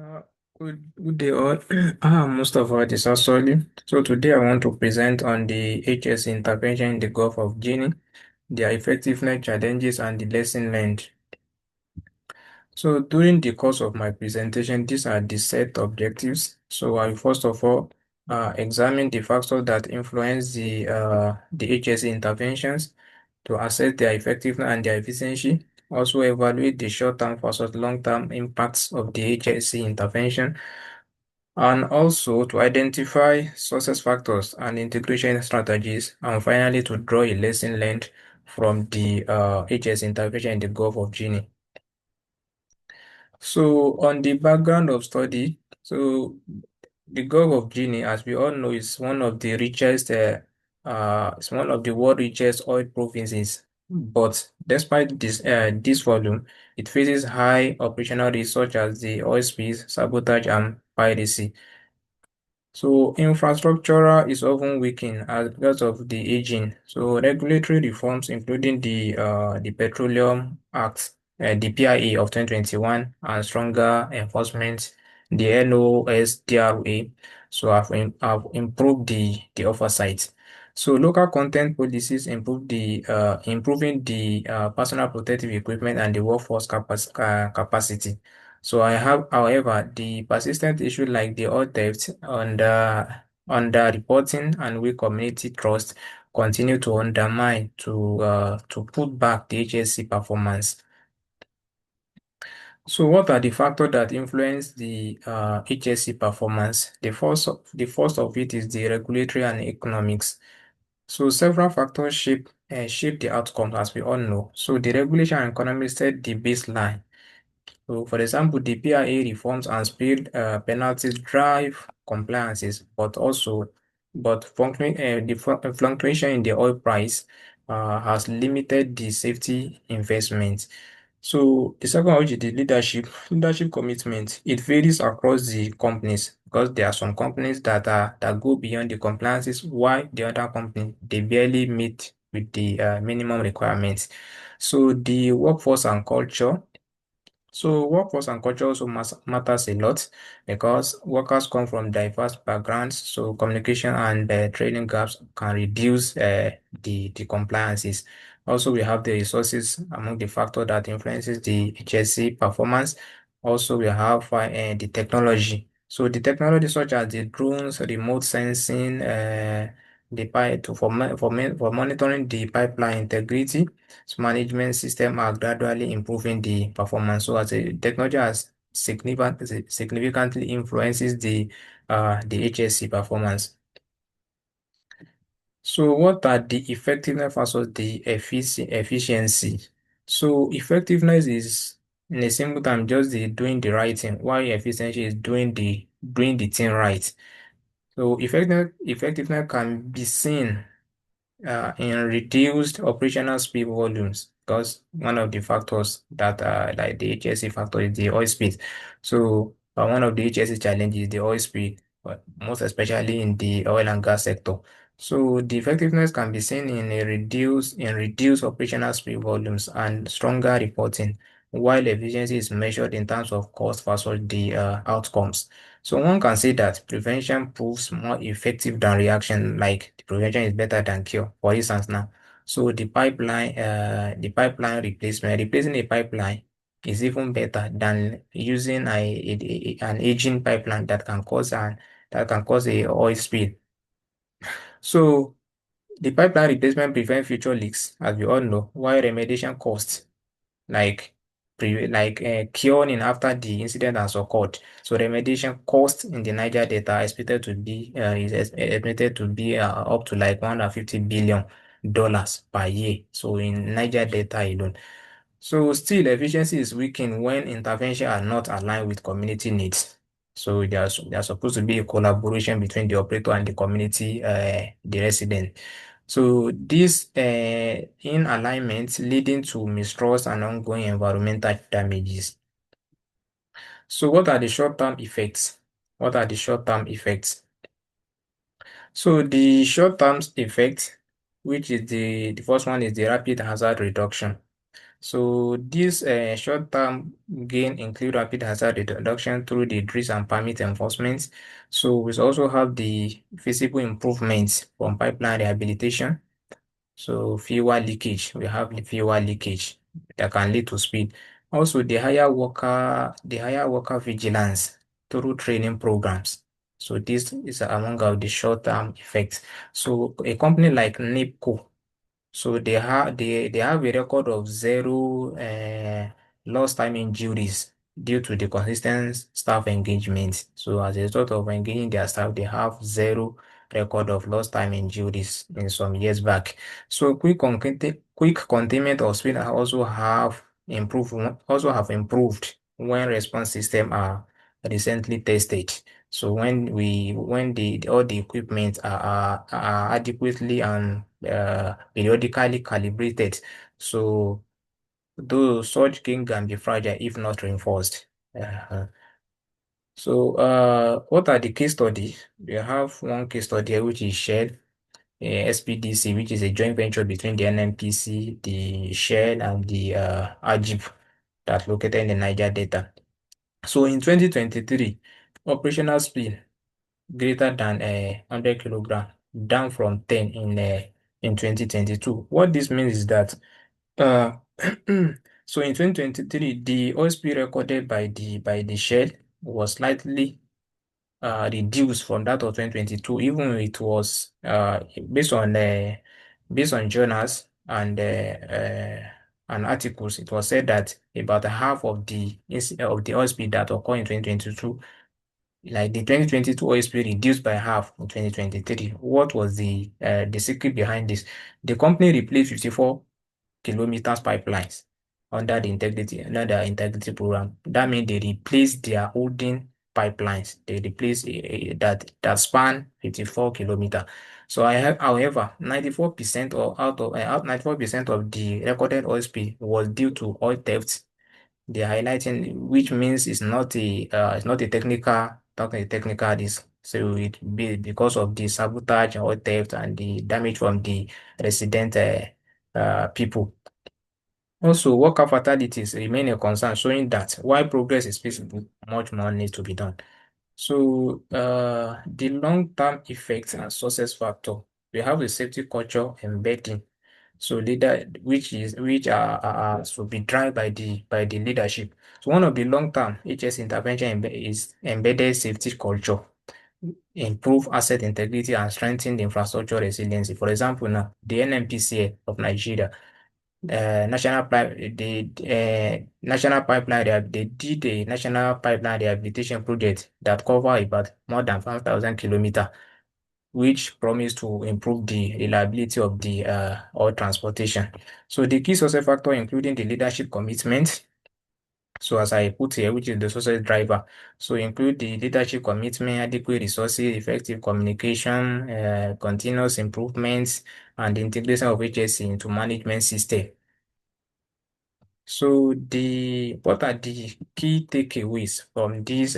Uh, good day all. I'm Mustapha SOLIU. So today I want to present on the HS intervention in the Gulf of Guinea, their effectiveness, challenges, and the lesson learned. So during the course of my presentation, these are the set objectives. So I first of all examine the factors that influence the HS interventions to assess their effectiveness and their efficiency. Also evaluate the short-term versus long-term impacts of the HSE intervention, and also to identify success factors and integration strategies, and finally to draw a lesson learned from the HS intervention in the Gulf of Guinea. So on the background of study, so the Gulf of Guinea, as we all know, is one of the richest, it's one of the world richest oil provinces. But despite this volume, it faces high operational risks such as the oil spills, sabotage, and piracy. So infrastructure is often weakened as because of the aging. So regulatory reforms, including the Petroleum Act, the PIA of 2021, and stronger enforcement, the NOSDRA, so have improved the oversight. So local content policies improving the personal protective equipment and the workforce capacity. So I have, however, the persistent issue like the oil theft under reporting and weak community trust continue to undermine to put back the HSC performance. So what are the factors that influence the HSC performance? The first of it is the regulatory and economics. So several factors shape the outcome, as we all know. So the regulation and economics set the baseline. So, for example, the PIA reforms and speed penalties drive compliances, but the fluctuation in the oil price has limited the safety investment. So, the second one, which is the leadership commitment, it varies across the companies because there are some companies that go beyond the compliances, while the other companies they barely meet with the minimum requirements. So, the workforce and culture. So workforce and culture also matters a lot because workers come from diverse backgrounds. So communication and training gaps can reduce the compliances. Also, we have the resources among the factor that influences the HSC performance. Also, we have the technology. So the technology such as the drones, remote sensing, the pipe to for monitoring the pipeline integrity, so management system are gradually improving the performance. So as a technology has significantly influences the HSC performance. So what are the effectiveness versus the efficiency? So effectiveness is in a simple time just the doing the right thing, while efficiency is doing the thing right. So effectiveness can be seen in reduced operational speed volumes because one of the factors that like the HSE factor is the oil speed. So one of the HSE challenges is the oil speed, but most especially in the oil and gas sector. So the effectiveness can be seen in a reduced operational speed volumes and stronger reporting, while efficiency is measured in terms of cost versus the outcomes. So one can say that prevention proves more effective than reaction, like the prevention is better than cure, for instance now. So the pipeline replacing a pipeline is even better than using an aging pipeline that can cause a oil spill. So the pipeline replacement prevent future leaks, as we all know, while remediation costs like curing after the incident has occurred. So remediation cost in the Niger Delta estimated to be up to like $150 billion per year. So in Niger Delta alone. So still efficiency is weakened when interventions are not aligned with community needs. So there's supposed to be a collaboration between the operator and the community, the resident. So this in alignment leading to mistrust and ongoing environmental damages. So what are the short-term effects? What are the short-term effects? So the short-term effect, which is the first one is the rapid hazard reduction. So this short-term gain include rapid hazard reduction through the drills and permit enforcement. So we also have the visible improvements from pipeline rehabilitation. So fewer leakage, we have the fewer leakage that can lead to speed. Also, the higher worker vigilance through training programs. So this is among of the short-term effects. So a company like NIPCO, so they have a record of zero lost time injuries due to the consistent staff engagement. So as a result of engaging their staff, they have zero record of lost time injuries in some years back. So quick containment of speed also have improved when response system are recently tested. So when all the equipment are adequately and periodically calibrated, so though such gain can be fragile if not reinforced. Uh, what are the case studies? We have one case study here, which is Shell, SPDC, which is a joint venture between the NNPC, the Shell, and the AGIP that's located in the Niger Delta. So in 2023, operational speed greater than 100 kilogram, down from 10 in 2022. What this means is that uh, so in 2023, the oil spill recorded by the Shell was slightly reduced from that of 2022, even though it was based on journals and articles. It was said that about half of the oil spill that occurred in 2022, like the 2022 oil spill reduced by half in 2023. What was the secret behind this? The company replaced 54 kilometers pipelines under the integrity program. That means they replaced their holding pipelines. They replaced that span 54 kilometers. So however, 94% or out of 94% of the recorded oil spill was due to oil theft. They're highlighting, which means it's not a technical risk. So it be because of the sabotage or theft and the damage from the resident people. Also, worker fatalities remain a concern, showing that while progress is visible, much more needs to be done. So, the long-term effects and success factor, we have a safety culture embedding. So, which are should be driven by the leadership. So, one of the long-term HS intervention is embedded safety culture, improve asset integrity and strengthen the infrastructure resiliency. For example, now the NNPCL of Nigeria, national pipeline they did a national pipeline rehabilitation project that cover about more than 5,000 kilometers, which promised to improve the reliability of the oil transportation. So the key success factor including the leadership commitment. So as I put here, which is the success driver. So include the leadership commitment, adequate resources, effective communication, continuous improvements, and the integration of HSE into management system. So the what are the key takeaways from this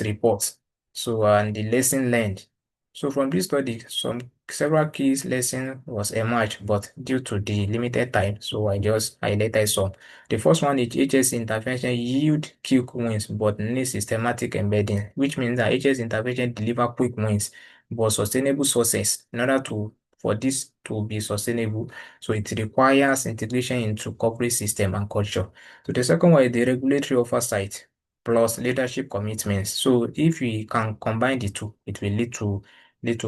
report? So and the lesson learned. So from this study, several key lessons was emerged, but due to the limited time, so I just highlighted some. The first one is HS intervention yield quick wins, but need systematic embedding, which means that HS intervention deliver quick wins, but sustainable success. In order to for this to be sustainable, so it requires integration into corporate system and culture. So the second one is the regulatory oversight plus leadership commitments. So if we can combine the two, it will lead to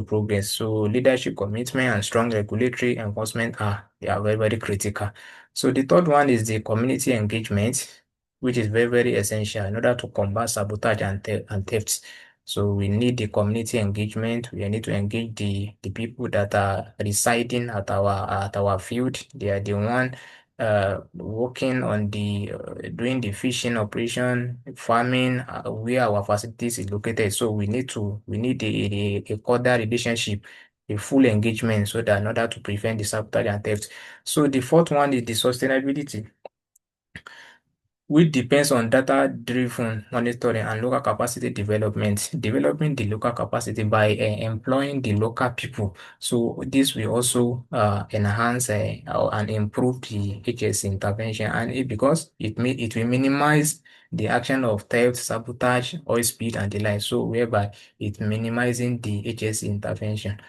progress. So leadership commitment and strong regulatory enforcement they are very, very critical. So the third one is the community engagement, which is very, very essential in order to combat sabotage and thefts. So we need the community engagement. We need to engage the people that are residing at our field. They are the one working on the doing the fishing operation, farming, where our facilities is located. So we need a cordial relationship, a full engagement, so that in order to prevent the sabotage and theft. So the fourth one is the sustainability. which depends on data-driven monitoring and local capacity development, developing the local capacity by employing the local people. So this will also enhance and improve the HSE intervention, and because it will minimize the action of theft, sabotage, oil spill, and the like. So whereby it minimizing the HSE intervention.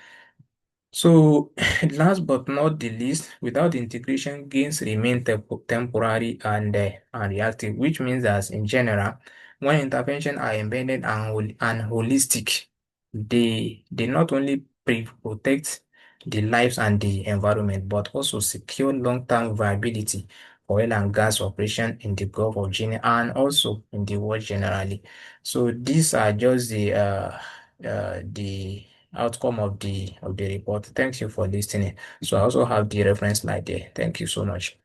So, last but not the least, without integration, gains remain temporary and reactive, which means that in general, when interventions are embedded and holistic, they not only protect the lives and the environment, but also secure long-term viability for oil and gas operation in the Gulf of Guinea and also in the world generally. So these are just the outcome of the report. Thank you for listening. So I also have the reference slide there. Thank you so much.